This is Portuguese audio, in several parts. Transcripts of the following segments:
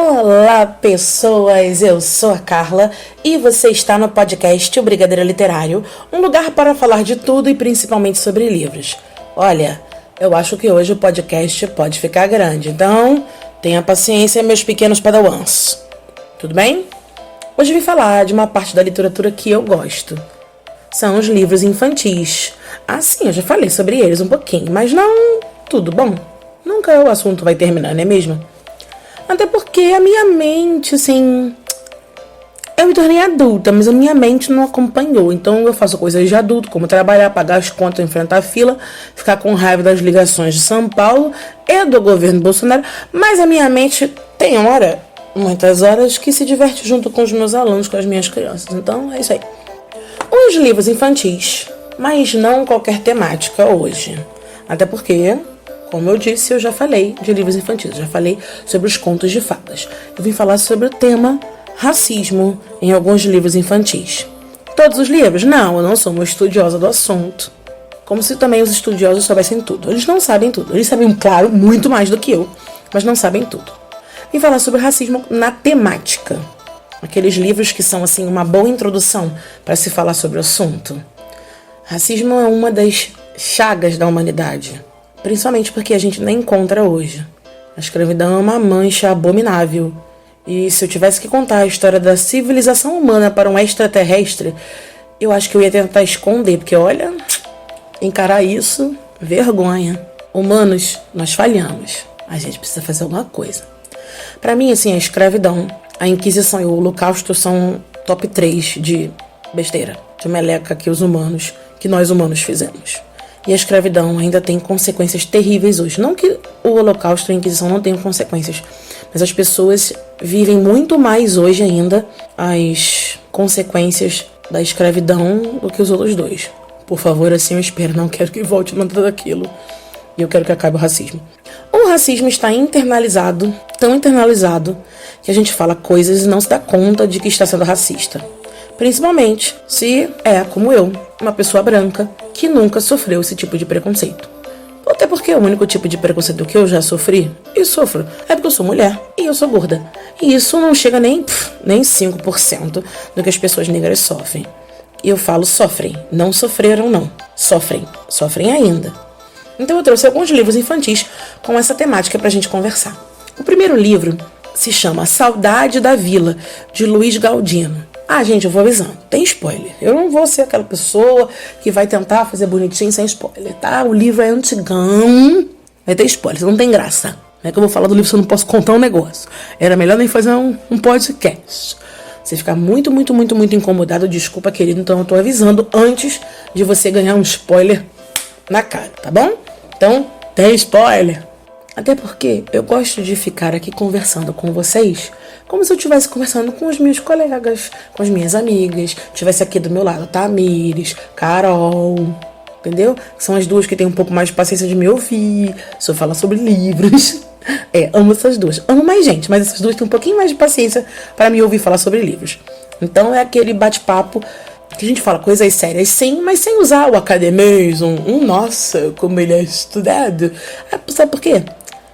Olá, pessoas! Eu sou a Carla e você está no podcast O Brigadeiro Literário, um lugar para falar de tudo e principalmente sobre livros. Olha, eu acho que hoje o podcast pode ficar grande, então tenha paciência, meus pequenos padawans. Tudo bem? Hoje vim falar de uma parte da literatura que eu gosto. São os livros infantis. Ah, sim, eu já falei sobre eles um pouquinho, mas não tudo bom. Nunca o assunto vai terminar, não é mesmo? Até porque a minha mente, assim... Eu me tornei adulta, mas a minha mente não acompanhou. Então eu faço coisas de adulto, como trabalhar, pagar as contas, enfrentar a fila, ficar com raiva das ligações de São Paulo e do governo Bolsonaro. Mas a minha mente tem muitas horas, que se diverte junto com os meus alunos, com as minhas crianças. Então é isso aí. Os livros infantis, mas não qualquer temática hoje. Até porque... Como eu disse, eu já falei de livros infantis, já falei sobre os contos de fadas. Eu vim falar sobre o tema racismo em alguns livros infantis. Todos os livros? Não, eu não sou uma estudiosa do assunto. Como se também os estudiosos soubessem tudo. Eles não sabem tudo. Eles sabem, claro, muito mais do que eu, mas não sabem tudo. Vim falar sobre racismo na temática. Aqueles livros que são, assim, uma boa introdução para se falar sobre o assunto. Racismo é uma das chagas da humanidade. Principalmente porque a gente nem encontra hoje. A escravidão é uma mancha abominável. E se eu tivesse que contar a história da civilização humana para um extraterrestre, eu acho que eu ia tentar esconder, porque olha, encarar isso, vergonha. Humanos, nós falhamos. A gente precisa fazer alguma coisa. Para mim, assim, a escravidão, a Inquisição e o Holocausto são top 3 de besteira, de meleca que nós humanos fizemos. E a escravidão ainda tem consequências terríveis hoje. Não que o Holocausto e a Inquisição não tenham consequências, mas as pessoas vivem muito mais hoje ainda as consequências da escravidão do que os outros dois. Por favor, assim eu espero. Não quero que volte nada daquilo. E eu quero que acabe o racismo. O racismo está internalizado, tão internalizado, que a gente fala coisas e não se dá conta de que está sendo racista. Principalmente se é, como eu, uma pessoa branca que nunca sofreu esse tipo de preconceito. Até porque o único tipo de preconceito que eu já sofri, e sofro, é porque eu sou mulher e eu sou gorda. E isso não chega nem 5% do que as pessoas negras sofrem. E eu falo sofrem, não sofreram não. Sofrem ainda. Então eu trouxe alguns livros infantis com essa temática pra gente conversar. O primeiro livro se chama Saudade da Vila, de Luiz Galdino. Ah, gente, eu vou avisando. Tem spoiler. Eu não vou ser aquela pessoa que vai tentar fazer bonitinho sem spoiler, tá? O livro é antigão. Vai ter spoiler, não tem graça. Não é que eu vou falar do livro se eu não posso contar um negócio. Era melhor nem fazer um podcast. Você ficar muito incomodado, desculpa, querido. Então eu tô avisando antes de você ganhar um spoiler na cara, tá bom? Então, tem spoiler. Até porque eu gosto de ficar aqui conversando com vocês como se eu estivesse conversando com os meus colegas, com as minhas amigas. Tivesse aqui do meu lado Tamires, Carol, entendeu? São as duas que têm um pouco mais de paciência de me ouvir, se eu falar sobre livros. Amo essas duas. Amo mais gente, mas essas duas têm um pouquinho mais de paciência para me ouvir falar sobre livros. Então é aquele bate-papo que a gente fala coisas sérias, sim, mas sem usar o academismo. Nossa, como ele é estudado. Sabe por quê?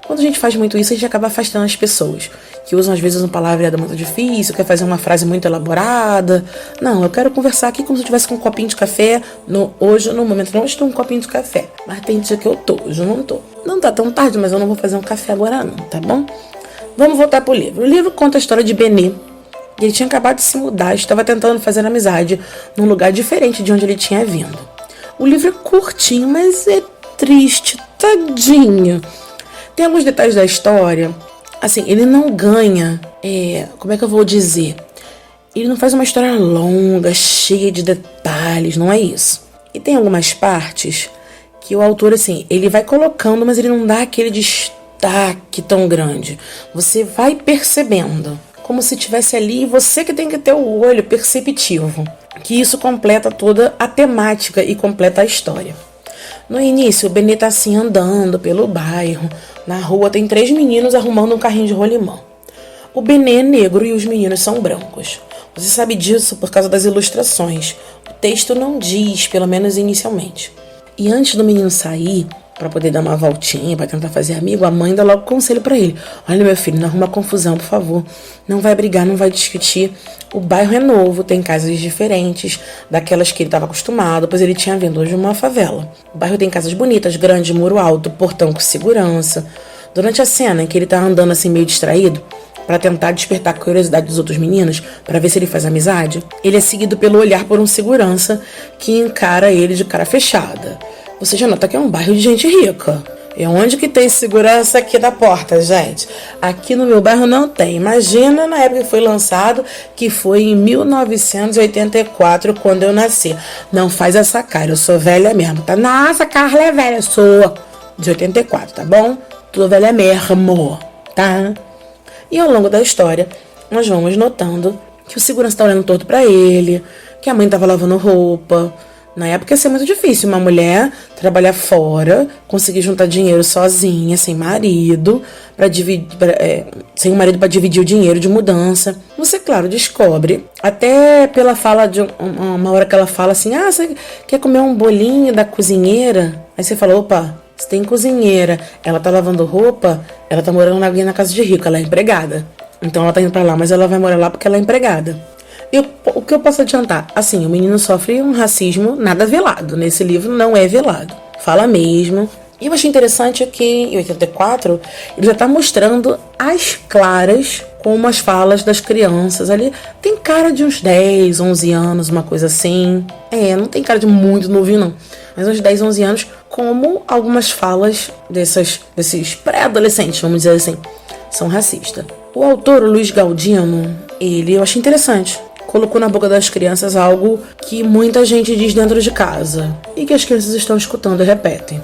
Quando a gente faz muito isso, a gente acaba afastando as pessoas que usam, às vezes, uma palavra muito difícil, quer fazer uma frase muito elaborada. Não, eu quero conversar aqui como se eu estivesse com um copinho de café. Hoje, no momento, não estou com um copinho de café. Mas tem dia que eu tô, hoje eu não tô. Não tá tão tarde, mas eu não vou fazer um café agora não, tá bom? Vamos voltar pro livro. O livro conta a história de Benê. Ele tinha acabado de se mudar, estava tentando fazer amizade num lugar diferente de onde ele tinha vindo. O livro é curtinho, mas é triste, tadinho. Tem alguns detalhes da história, assim, ele não ganha, como é que eu vou dizer? Ele não faz uma história longa, cheia de detalhes, não é isso. E tem algumas partes que o autor, assim, ele vai colocando, mas ele não dá aquele destaque tão grande. Você vai percebendo, como se estivesse ali, e você que tem que ter o olho perceptivo, que isso completa toda a temática e completa a história. No início, o Benê tá assim andando pelo bairro. Na rua tem 3 meninos arrumando um carrinho de rolimã. O Benê é negro e os meninos são brancos. Você sabe disso por causa das ilustrações. O texto não diz, pelo menos inicialmente. E antes do menino sair, pra poder dar uma voltinha, pra tentar fazer amigo, a mãe dá logo conselho pra ele. Olha, meu filho, não arruma confusão, por favor. Não vai brigar, não vai discutir. O bairro é novo, tem casas diferentes daquelas que ele estava acostumado, pois ele tinha vindo de uma favela. O bairro tem casas bonitas, grande, muro alto, portão com segurança. Durante a cena em que ele tá andando assim meio distraído, para tentar despertar a curiosidade dos outros meninos, para ver se ele faz amizade, ele é seguido pelo olhar por um segurança que encara ele de cara fechada. Você já nota que é um bairro de gente rica. E onde que tem segurança aqui da porta, gente? Aqui no meu bairro não tem. Imagina na época que foi lançado, que foi em 1984, quando eu nasci. Não faz essa cara, eu sou velha mesmo, tá? Nossa, Carla é velha. Eu sou de 84, tá bom? Tô velha mesmo, tá? E ao longo da história, nós vamos notando que o segurança tá olhando torto pra ele, que a mãe tava lavando roupa. Na época ia ser muito difícil uma mulher trabalhar fora, conseguir juntar dinheiro sozinha, sem marido, sem o marido para dividir o dinheiro de mudança. Você, claro, descobre, até pela fala de uma hora que ela fala assim, você quer comer um bolinho da cozinheira? Aí você fala, opa, se tem cozinheira, ela tá lavando roupa, ela tá morando na casa de rico, ela é empregada. Então ela tá indo pra lá, mas ela vai morar lá porque ela é empregada. O que eu posso adiantar? Assim, o menino sofre um racismo nada velado. Nesse livro não é velado. Fala mesmo. E eu achei interessante que em 84 ele já tá mostrando às claras como as falas das crianças ali. Tem cara de uns 10, 11 anos, uma coisa assim. Não tem cara de muito novinho não. Mas uns 10, 11 anos, como algumas falas desses pré-adolescentes, vamos dizer assim, são racistas. O autor, o Luiz Galdino, eu achei interessante. Colocou na boca das crianças algo que muita gente diz dentro de casa e que as crianças estão escutando e repetem.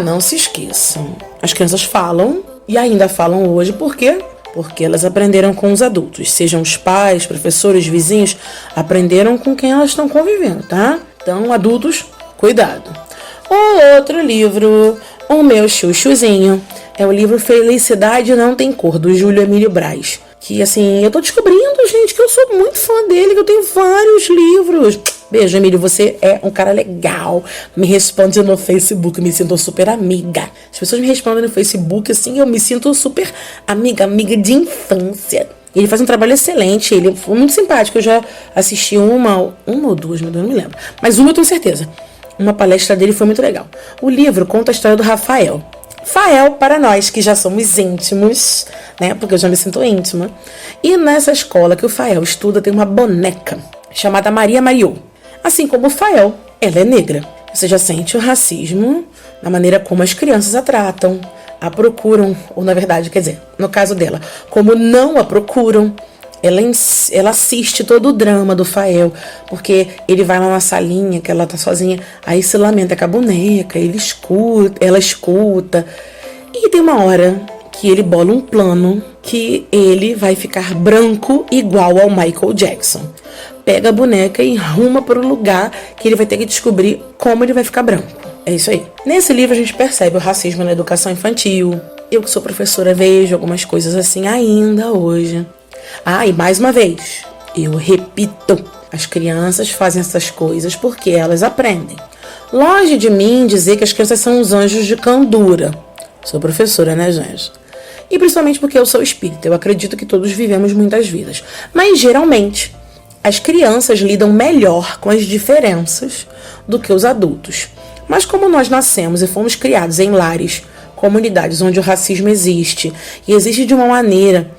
Não se esqueçam. As crianças falam e ainda falam hoje. Por quê? Porque elas aprenderam com os adultos. Sejam os pais, professores, vizinhos, aprenderam com quem elas estão convivendo, tá? Então, adultos, cuidado. O outro livro, o meu chuchuzinho, é o livro Felicidade Não Tem Cor, do Júlio Emílio Braz. Que, assim, eu tô descobrindo, gente, que eu sou muito fã dele, que eu tenho vários livros. Beijo, Emílio, você é um cara legal. Me responde no Facebook, me sinto super amiga. As pessoas me respondem no Facebook, assim, eu me sinto super amiga de infância. Ele faz um trabalho excelente, ele foi muito simpático. Eu já assisti uma ou duas, meu Deus, não me lembro. Mas uma eu tenho certeza. Uma palestra dele foi muito legal. O livro conta a história do Rafael. Fael, para nós que já somos íntimos, né? Porque eu já me sinto íntima. E nessa escola que o Fael estuda tem uma boneca chamada Maria Mariô. Assim como o Fael, ela é negra. Você já sente o racismo na maneira como as crianças a tratam, a procuram, ou na verdade, quer dizer, no caso dela, como não a procuram. Ela assiste todo o drama do Fael, porque ele vai lá na salinha, que ela tá sozinha, aí se lamenta com a boneca, ela escuta. E tem uma hora que ele bola um plano que ele vai ficar branco igual ao Michael Jackson. Pega a boneca e arruma para o lugar que ele vai ter que descobrir como ele vai ficar branco. É isso aí. Nesse livro a gente percebe o racismo na educação infantil. Eu que sou professora vejo algumas coisas assim ainda hoje. E mais uma vez, eu repito, as crianças fazem essas coisas porque elas aprendem. Longe de mim dizer que as crianças são os anjos de candura. Sou professora, né, gente? E principalmente porque eu sou espírita. Eu acredito que todos vivemos muitas vidas. Mas, geralmente, as crianças lidam melhor com as diferenças do que os adultos. Mas como nós nascemos e fomos criados em lares, comunidades onde o racismo existe, e existe de uma maneira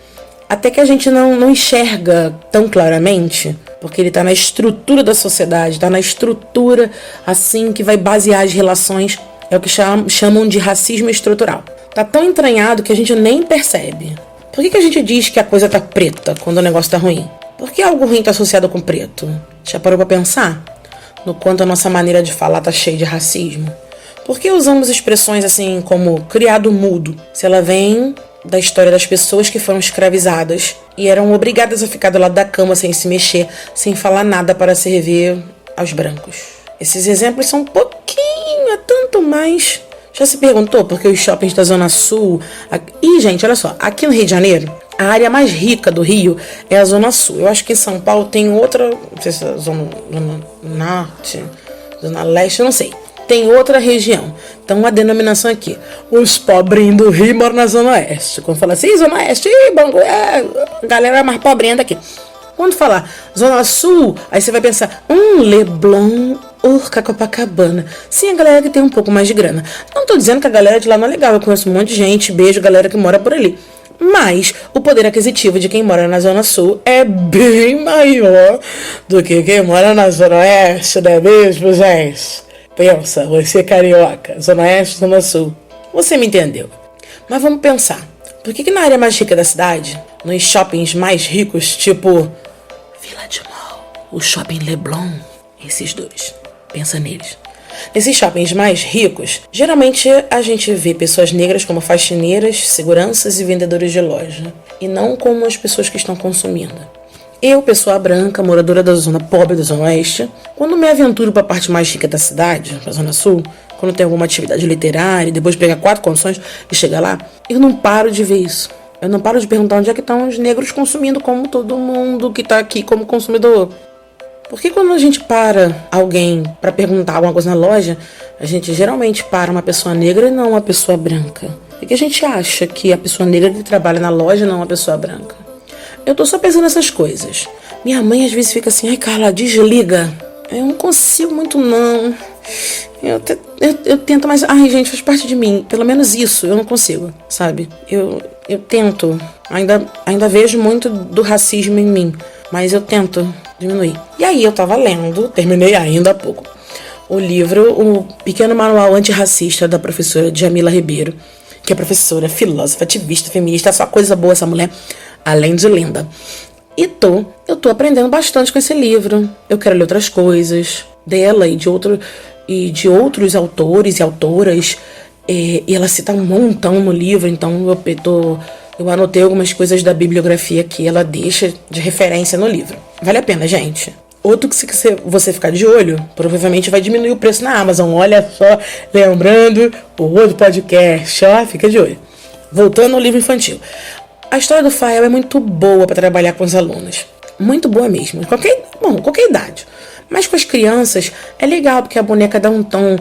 até que a gente não enxerga tão claramente, porque ele está na estrutura da sociedade, está na estrutura assim que vai basear as relações, é o que chamam de racismo estrutural. Tá tão entranhado que a gente nem percebe. Por que a gente diz que a coisa tá preta quando o negócio tá ruim? Por que algo ruim tá associado com preto? Já parou pra pensar no quanto a nossa maneira de falar tá cheia de racismo? Por que usamos expressões assim como criado mudo, se ela vem da história das pessoas que foram escravizadas e eram obrigadas a ficar do lado da cama sem se mexer, sem falar nada para servir aos brancos? Esses exemplos são um pouquinho, é tanto mais. Já se perguntou por que os shoppings da Zona Sul... E, gente, olha só, aqui no Rio de Janeiro, a área mais rica do Rio é a Zona Sul. Eu acho que em São Paulo tem outra, não sei se é a Zona Norte, Zona Leste, eu não sei. Tem outra região Então, a denominação aqui. Os pobrinhos do Rio moram na Zona Oeste. Quando fala assim, Zona Oeste, Bangu, a galera mais pobrinha daqui. Quando falar Zona Sul, aí você vai pensar, Leblon ou Copacabana. Sim, a galera que tem um pouco mais de grana. Não tô dizendo que a galera de lá não é legal. Eu conheço um monte de gente, beijo, galera que mora por ali. Mas o poder aquisitivo de quem mora na Zona Sul é bem maior do que quem mora na Zona Oeste, não é mesmo, gente? Pensa, você carioca, Zona Oeste, Zona Sul. Você me entendeu. Mas vamos pensar. Por que na área mais rica da cidade, nos shoppings mais ricos, tipo Vila de Mall, o Shopping Leblon, esses dois, pensa neles. Nesses shoppings mais ricos, geralmente a gente vê pessoas negras como faxineiras, seguranças e vendedores de loja, e não como as pessoas que estão consumindo. Eu, pessoa branca, moradora da zona pobre da Zona Oeste, quando me aventuro para a parte mais rica da cidade, para a Zona Sul, quando tem alguma atividade literária, e depois pegar 4 condições e chegar lá, eu não paro de ver isso. Eu não paro de perguntar onde é que estão os negros consumindo como todo mundo que está aqui como consumidor. Porque quando a gente para alguém para perguntar alguma coisa na loja, a gente geralmente para uma pessoa negra e não uma pessoa branca. Por que a gente acha que a pessoa negra que trabalha na loja não é uma pessoa branca? Eu tô só pensando nessas coisas. Minha mãe às vezes fica assim, ai Carla, desliga. Eu não consigo muito não. Eu tento, mas ai gente, faz parte de mim. Pelo menos isso, eu não consigo, sabe? Eu tento. Ainda vejo muito do racismo em mim, mas eu tento diminuir. E aí eu tava lendo, terminei ainda há pouco, o livro O Pequeno Manual Antirracista da professora Djamila Ribeiro, que é professora, filósofa, ativista, feminista, só coisa boa essa mulher, além de linda. E eu tô aprendendo bastante com esse livro. Eu quero ler outras coisas dela e de outros autores e autoras. E ela cita um montão no livro, então eu anotei algumas coisas da bibliografia que ela deixa de referência no livro. Vale a pena, gente. Outro que se você ficar de olho, provavelmente vai diminuir o preço na Amazon. Olha só, lembrando o outro podcast, ó, fica de olho. Voltando ao livro infantil. A história do Fael é muito boa para trabalhar com os alunos. Muito boa mesmo. Qualquer idade. Mas com as crianças é legal, porque a boneca dá um tom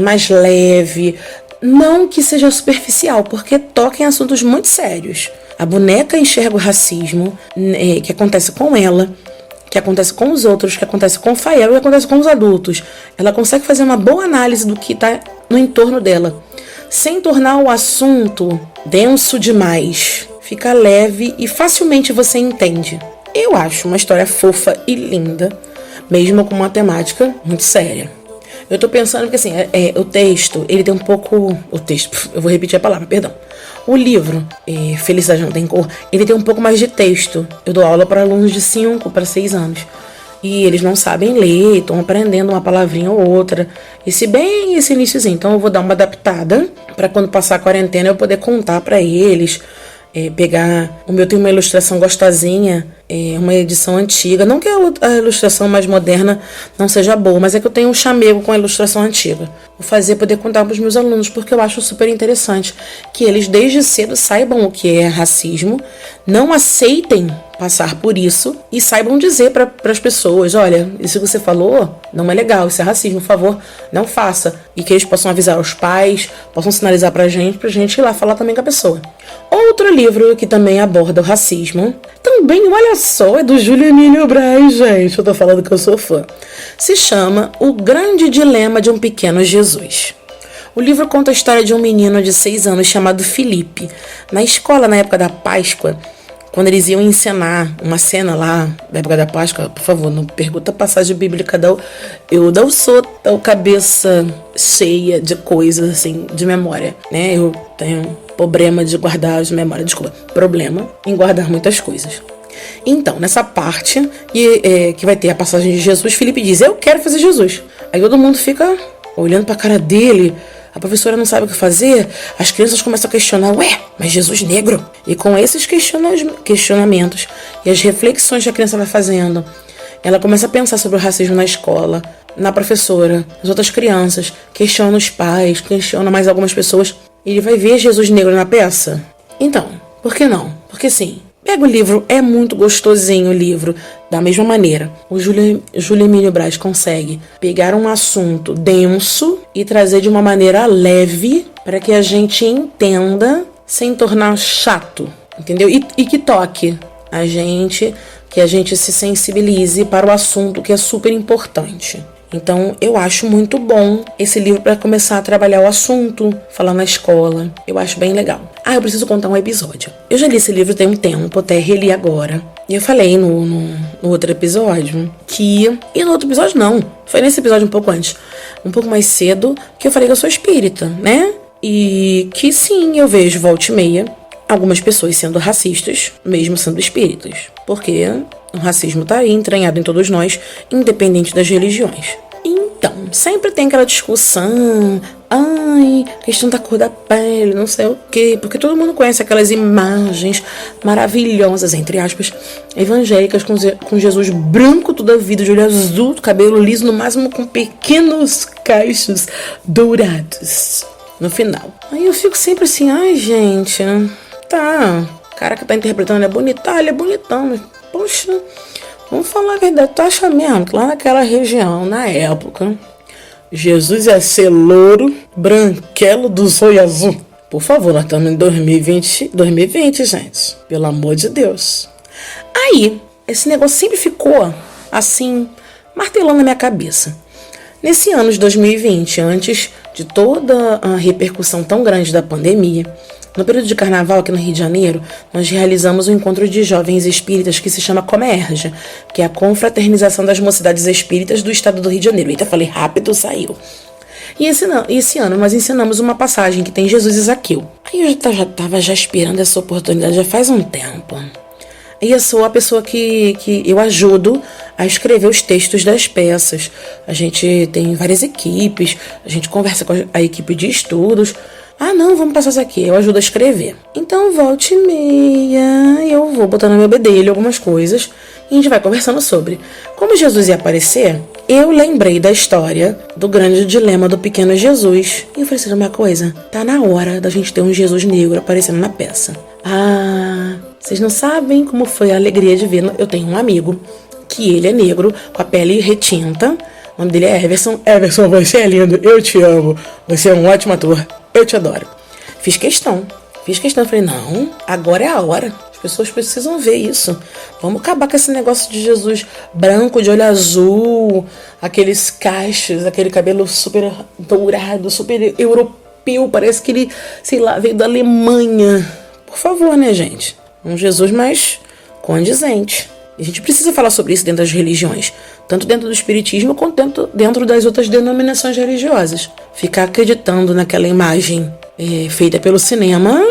mais leve. Não que seja superficial, porque toca em assuntos muito sérios. A boneca enxerga o racismo que acontece com ela, que acontece com os outros, que acontece com o Fael e que acontece com os adultos. Ela consegue fazer uma boa análise do que está no entorno dela, sem tornar o assunto denso demais. Fica leve e facilmente você entende. Eu acho uma história fofa e linda, mesmo com uma temática muito séria. Eu tô pensando que assim, o texto, ele tem um pouco... eu vou repetir a palavra, perdão. O livro, Felicidade Não Tem Cor, ele tem um pouco mais de texto. Eu dou aula para alunos de 5 para 6 anos. E eles não sabem ler, estão aprendendo uma palavrinha ou outra. Esse iniciozinho. Então eu vou dar uma adaptada para quando passar a quarentena eu poder contar para eles. O meu tem uma ilustração gostosinha, uma edição antiga. Não que a ilustração mais moderna não seja boa, mas é que eu tenho um chamego com a ilustração antiga. Vou fazer poder contar para os meus alunos, porque eu acho super interessante que eles desde cedo saibam o que é racismo, não aceitem passar por isso e saibam dizer para as pessoas, olha, isso que você falou não é legal, isso é racismo, por favor, não faça. E que eles possam avisar os pais, possam sinalizar pra gente ir lá falar também com a pessoa. Outro livro que também aborda o racismo, também, olha só, é do Júlio Emílio Braz, gente, eu tô falando que eu sou fã. Se chama O Grande Dilema de um Pequeno Jesus. O livro conta a história de um menino de 6 anos chamado Felipe. Na escola, na época da Páscoa, quando eles iam encenar uma cena lá, da época da Páscoa, por favor, não pergunta a passagem bíblica, eu não sou tão cabeça cheia de coisas, assim, de memória, né? Eu tenho problema de guardar as memórias, problema em guardar muitas coisas. Então, nessa parte, que vai ter a passagem de Jesus, Felipe diz, eu quero fazer Jesus. Aí todo mundo fica olhando pra cara dele, a professora não sabe o que fazer, as crianças começam a questionar, mas Jesus negro? E com esses questionamentos e as reflexões que a criança vai fazendo, ela começa a pensar sobre o racismo na escola, na professora, nas outras crianças, questiona os pais, questiona mais algumas pessoas, e ele vai ver Jesus negro na peça. Então, por que não? Porque sim, Pega o livro, é muito gostosinho o livro. Da mesma maneira, o Júlio Emílio Braz consegue pegar um assunto denso e trazer de uma maneira leve para que a gente entenda sem tornar chato, entendeu? E que toque a gente, que a gente se sensibilize para o assunto que é super importante. Então, eu acho muito bom esse livro para começar a trabalhar o assunto, falar na escola. Eu acho bem legal. Eu preciso contar um episódio. Eu já li esse livro tem um tempo, até reli agora. E eu falei no outro episódio que... E no outro episódio não. Foi nesse episódio um pouco antes. Um pouco mais cedo, que eu falei que eu sou espírita, né? E que sim, eu vejo volta e meia algumas pessoas sendo racistas, mesmo sendo espíritas. Porque o racismo tá aí entranhado em todos nós, independente das religiões. Então, sempre tem aquela discussão, questão da cor da pele, não sei o quê, porque todo mundo conhece aquelas imagens maravilhosas, entre aspas, evangélicas, com Jesus branco toda a vida, de olho azul, cabelo liso, no máximo com pequenos cachos dourados no final. Aí eu fico sempre assim, gente, tá, o cara que tá interpretando é bonitão, ele é bonitão, mas poxa, vamos falar a verdade, tu acha mesmo que lá naquela região, na época, Jesus ia ser louro, branquelo do zóio azul? Por favor, nós estamos em 2020, gente, pelo amor de Deus. Aí, esse negócio sempre ficou assim, martelando na minha cabeça. Nesse ano de 2020, antes de toda a repercussão tão grande da pandemia, no período de carnaval aqui no Rio de Janeiro, nós realizamos um encontro de jovens espíritas que se chama Comerja, que é a Confraternização das Mocidades Espíritas do Estado do Rio de Janeiro. Eita, falei rápido, saiu. E esse ano nós ensinamos uma passagem que tem Jesus e Zaqueu. Aí eu já estava esperando essa oportunidade já faz um tempo. E eu sou a pessoa que eu ajudo a escrever os textos das peças. A gente tem várias equipes, a gente conversa com a equipe de estudos. Não, vamos passar isso aqui, eu ajudo a escrever. Então, volta e meia, eu vou botando no meu bedelho algumas coisas e a gente vai conversando sobre. Como Jesus ia aparecer, eu lembrei da história do grande dilema do pequeno Jesus. E eu falei assim, uma coisa, tá na hora da gente ter um Jesus negro aparecendo na peça. Vocês não sabem como foi a alegria de ver. Eu tenho um amigo que ele é negro, com a pele retinta. O nome dele é Everson. Everson, você é lindo, eu te amo. Você é um ótimo ator, eu te adoro. Fiz questão. Falei, não, agora é a hora. As pessoas precisam ver isso. Vamos acabar com esse negócio de Jesus branco, de olho azul, aqueles cachos, aquele cabelo super dourado, super europeu. Parece que ele, sei lá, veio da Alemanha. Por favor, né, gente? Um Jesus mais condizente. A gente precisa falar sobre isso dentro das religiões, tanto dentro do espiritismo quanto dentro das outras denominações religiosas. Ficar acreditando naquela imagem feita pelo cinema,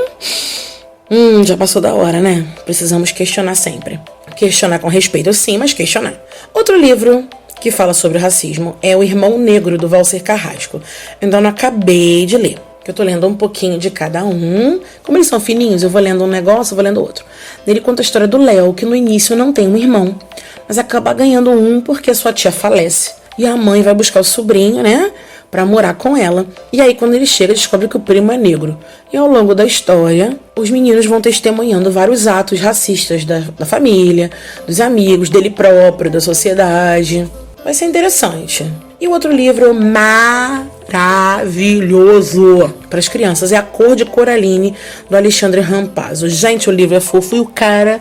já passou da hora, né? Precisamos questionar sempre. Questionar com respeito, sim, mas questionar. Outro livro que fala sobre o racismo é O Irmão Negro, do Valcer Carrasco. Então, eu acabei de ler. Eu tô lendo um pouquinho de cada um. Como eles são fininhos, eu vou lendo um negócio, eu vou lendo outro. Ele conta a história do Léo, que no início não tem um irmão, mas acaba ganhando um porque a sua tia falece. E a mãe vai buscar o sobrinho, né, pra morar com ela. E aí, quando ele chega, descobre que o primo é negro. E ao longo da história, os meninos vão testemunhando vários atos racistas da família, dos amigos, dele próprio, da sociedade. Vai ser interessante. E o outro livro maravilhoso para as crianças é A Cor de Coraline, do Alexandre Rampazzo. Gente, o livro é fofo e o cara...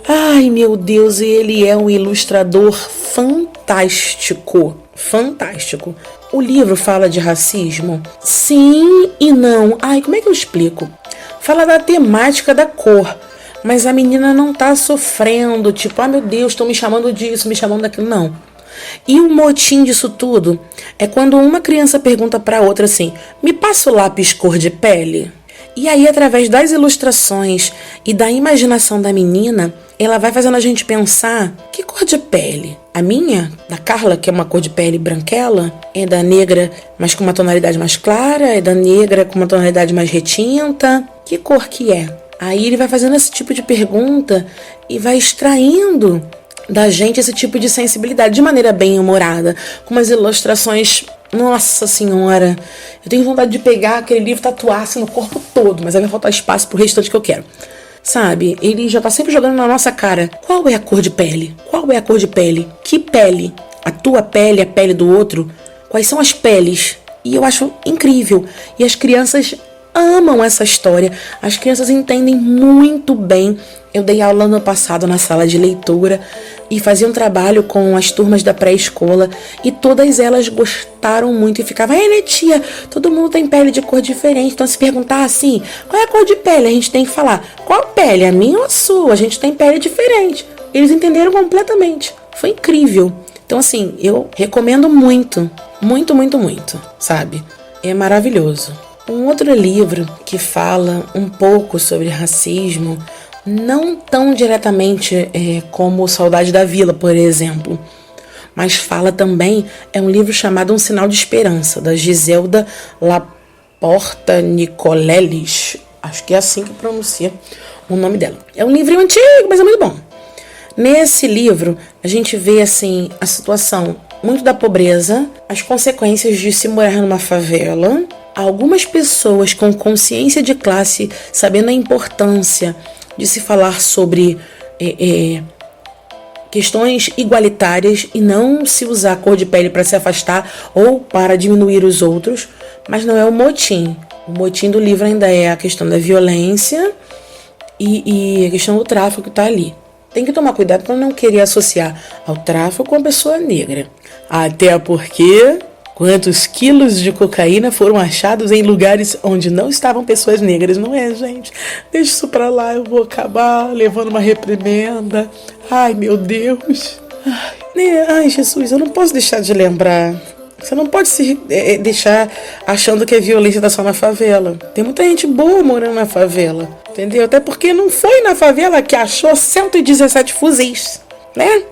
Ai, meu Deus, ele é um ilustrador fantástico. Fantástico. O livro fala de racismo? Sim e não. Como é que eu explico? Fala da temática da cor. Mas a menina não tá sofrendo, tipo, meu Deus, estão me chamando disso, me chamando daquilo. Não. E o motim disso tudo é quando uma criança pergunta para outra assim, me passa o lápis cor de pele? E aí, através das ilustrações e da imaginação da menina, ela vai fazendo a gente pensar, que cor de pele? A minha, da Carla, que é uma cor de pele branquela, é da negra, mas com uma tonalidade mais clara, é da negra com uma tonalidade mais retinta. Que cor que é? Aí ele vai fazendo esse tipo de pergunta e vai extraindo da gente esse tipo de sensibilidade de maneira bem humorada, com umas ilustrações, nossa senhora, eu tenho vontade de pegar aquele livro e tatuar-se no corpo todo, mas aí vai faltar espaço pro restante que eu quero. sabe? Ele já tá sempre jogando na nossa cara. Qual é a cor de pele? Qual é a cor de pele? Que pele? A tua pele, a pele do outro? Quais são as peles? E eu acho incrível. E as crianças amam essa história. As crianças entendem muito bem. Eu dei aula ano passado na sala de leitura e fazia um trabalho com as turmas da pré-escola e todas elas gostaram muito e ficavam, né, tia, todo mundo tem pele de cor diferente, então se perguntar assim, qual é a cor de pele? A gente tem que falar, qual pele? A minha ou a sua? A gente tem pele diferente. Eles entenderam completamente. Foi incrível. Então assim, eu recomendo muito, muito, muito, muito, sabe? É maravilhoso. Um outro livro que fala um pouco sobre racismo, não tão diretamente como Saudade da Vila, por exemplo, mas fala também, é um livro chamado Um Sinal de Esperança, da Giselda Laporta Nicoleles, acho que é assim que pronuncia o nome dela. É um livro antigo, mas é muito bom. Nesse livro, a gente vê assim a situação muito da pobreza, as consequências de se morar numa favela, algumas pessoas com consciência de classe, sabendo a importância de se falar sobre questões igualitárias e não se usar a cor de pele para se afastar ou para diminuir os outros, mas não é o motim. O motim do livro ainda é a questão da violência e a questão do tráfico que está ali. Tem que tomar cuidado para não querer associar ao tráfico com a pessoa negra. Até porque quantos quilos de cocaína foram achados em lugares onde não estavam pessoas negras, não é, gente? Deixa isso pra lá, eu vou acabar levando uma reprimenda. Ai, meu Deus. Ai, Jesus, eu não posso deixar de lembrar. Você não pode se deixar achando que a violência tá só na favela. Tem muita gente boa morando na favela, entendeu? Até porque não foi na favela que achou 117 fuzis, né?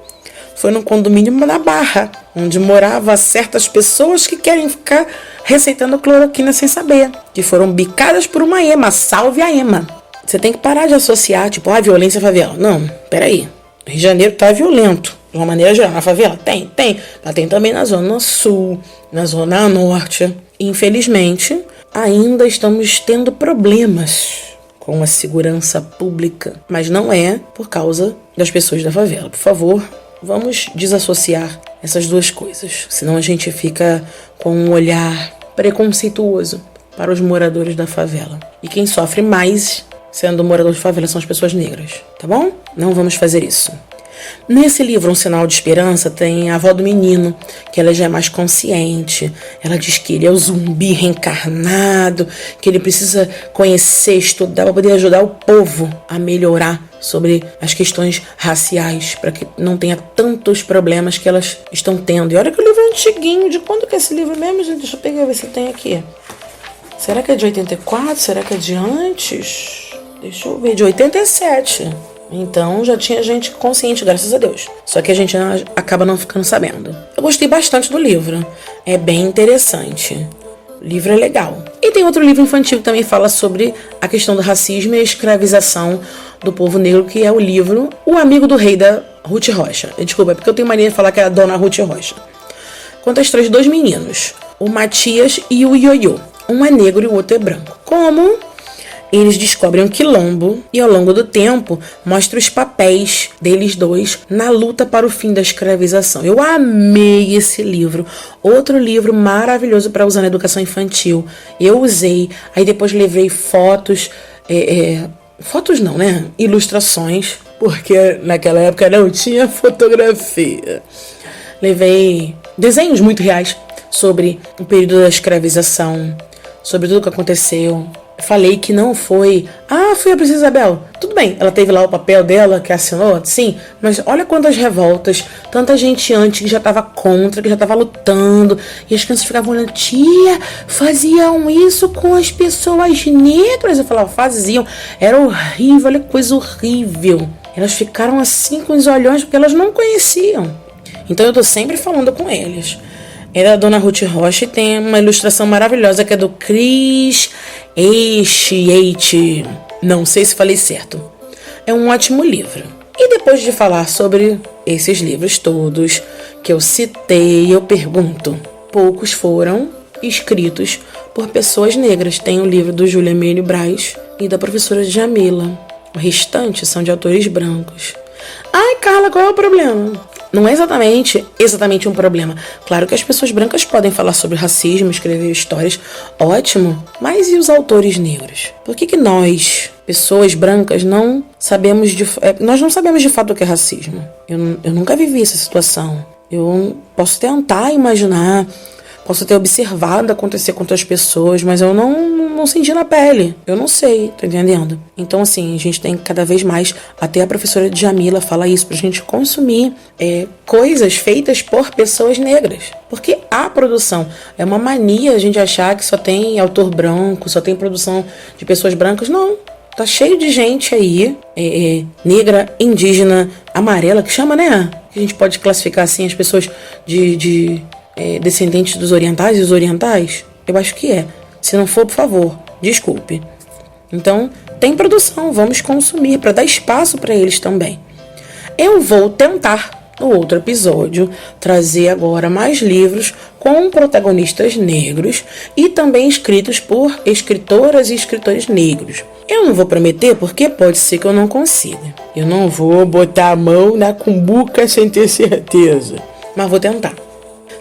Foi no condomínio na Barra, onde moravam certas pessoas que querem ficar receitando cloroquina sem saber, que foram bicadas por uma ema, salve a ema. Você tem que parar de associar, tipo, violência favela. Não, peraí. O Rio de Janeiro tá violento, de uma maneira geral. Na favela? Tem. Mas tem também na Zona Sul, na Zona Norte. Infelizmente, ainda estamos tendo problemas com a segurança pública, mas não é por causa das pessoas da favela. Por favor, vamos desassociar essas duas coisas, senão a gente fica com um olhar preconceituoso para os moradores da favela. E quem sofre mais sendo morador de favela são as pessoas negras, tá bom? Não vamos fazer isso. Nesse livro, Um Sinal de Esperança, tem a avó do menino, que ela já é mais consciente. Ela diz que ele é o zumbi reencarnado, que ele precisa conhecer, estudar para poder ajudar o povo a melhorar sobre as questões raciais, para que não tenha tantos problemas que elas estão tendo. E olha que o livro é antiguinho. De quando que é esse livro mesmo, gente? Deixa eu pegar, ver se tem aqui. Será que é de 84? Será que é de antes? Deixa eu ver, de 87. Então já tinha gente consciente, graças a Deus. Só que a gente acaba não ficando sabendo. Eu gostei bastante do livro. É bem interessante. O livro é legal. E tem outro livro infantil que também fala sobre a questão do racismo e a escravização do povo negro, que é o livro O Amigo do Rei, da Ruth Rocha. Desculpa, é porque eu tenho mania de falar que é a dona Ruth Rocha. Conta a história de dois meninos, o Matias e o Ioiô. Um é negro e o outro é branco. Como eles descobrem um quilombo e ao longo do tempo mostra os papéis deles dois na luta para o fim da escravização. Eu amei esse livro. Outro livro maravilhoso para usar na educação infantil. Eu usei, aí depois levei fotos, fotos não, né? Ilustrações, porque naquela época não tinha fotografia. Levei desenhos muito reais sobre o período da escravização, sobre tudo o que aconteceu. Falei que não foi... foi a Princesa Isabel. Tudo bem, ela teve lá o papel dela, que assinou, sim. Mas olha quantas revoltas. Tanta gente antes que já estava contra, que já estava lutando. E as crianças ficavam olhando, tia, faziam isso com as pessoas negras. Eu falava, faziam. Era horrível, olha que coisa horrível. Elas ficaram assim com os olhões porque elas não conheciam. Então eu tô sempre falando com eles. É da dona Ruth Rocha e tem uma ilustração maravilhosa que é do Chris Eichheit. Não sei se falei certo. É um ótimo livro. E depois de falar sobre esses livros todos que eu citei, eu pergunto: poucos foram escritos por pessoas negras. Tem o livro do Júlio Emílio Braz e da professora Djamila. O restante são de autores brancos. Ai, Carla, qual é o problema? Não é exatamente um problema. Claro que as pessoas brancas podem falar sobre racismo, escrever histórias, ótimo. Mas e os autores negros? Por que nós, pessoas brancas, não sabemos nós não sabemos de fato o que é racismo? Eu nunca vivi essa situação. Eu posso tentar imaginar, posso ter observado acontecer com outras pessoas, mas eu não senti na pele. Eu não sei, tá entendendo? Então, assim, a gente tem que cada vez mais, até a professora Djamila fala isso, pra gente consumir coisas feitas por pessoas negras. Porque a produção é uma mania a gente achar que só tem autor branco, só tem produção de pessoas brancas. Não. Tá cheio de gente aí, negra, indígena, amarela, que chama, né? Que a gente pode classificar assim as pessoas descendentes dos orientais e os orientais? Eu acho que é. Se não for, por favor, desculpe. Então, tem produção, vamos consumir para dar espaço para eles também. Eu vou tentar, no outro episódio, trazer agora mais livros com protagonistas negros e também escritos por escritoras e escritores negros. Eu não vou prometer porque pode ser que eu não consiga. Eu não vou botar a mão na cumbuca sem ter certeza, mas vou tentar.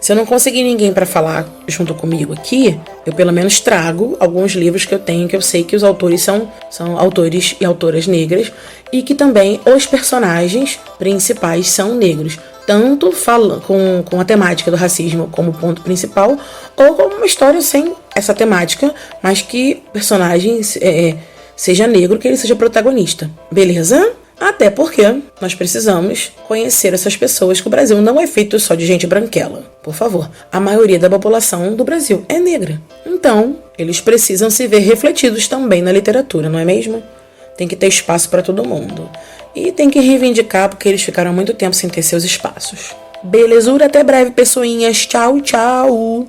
Se eu não conseguir ninguém para falar junto comigo aqui, eu pelo menos trago alguns livros que eu tenho, que eu sei que os autores são autores e autoras negras e que também os personagens principais são negros. Tanto com a temática do racismo como ponto principal, ou como uma história sem essa temática, mas que o personagem seja negro, que ele seja protagonista. Beleza? Até porque nós precisamos conhecer essas pessoas, que o Brasil não é feito só de gente branquela. Por favor, a maioria da população do Brasil é negra. Então, eles precisam se ver refletidos também na literatura, não é mesmo? Tem que ter espaço para todo mundo. E tem que reivindicar porque eles ficaram muito tempo sem ter seus espaços. Belezura, até breve, pessoinhas. Tchau, tchau.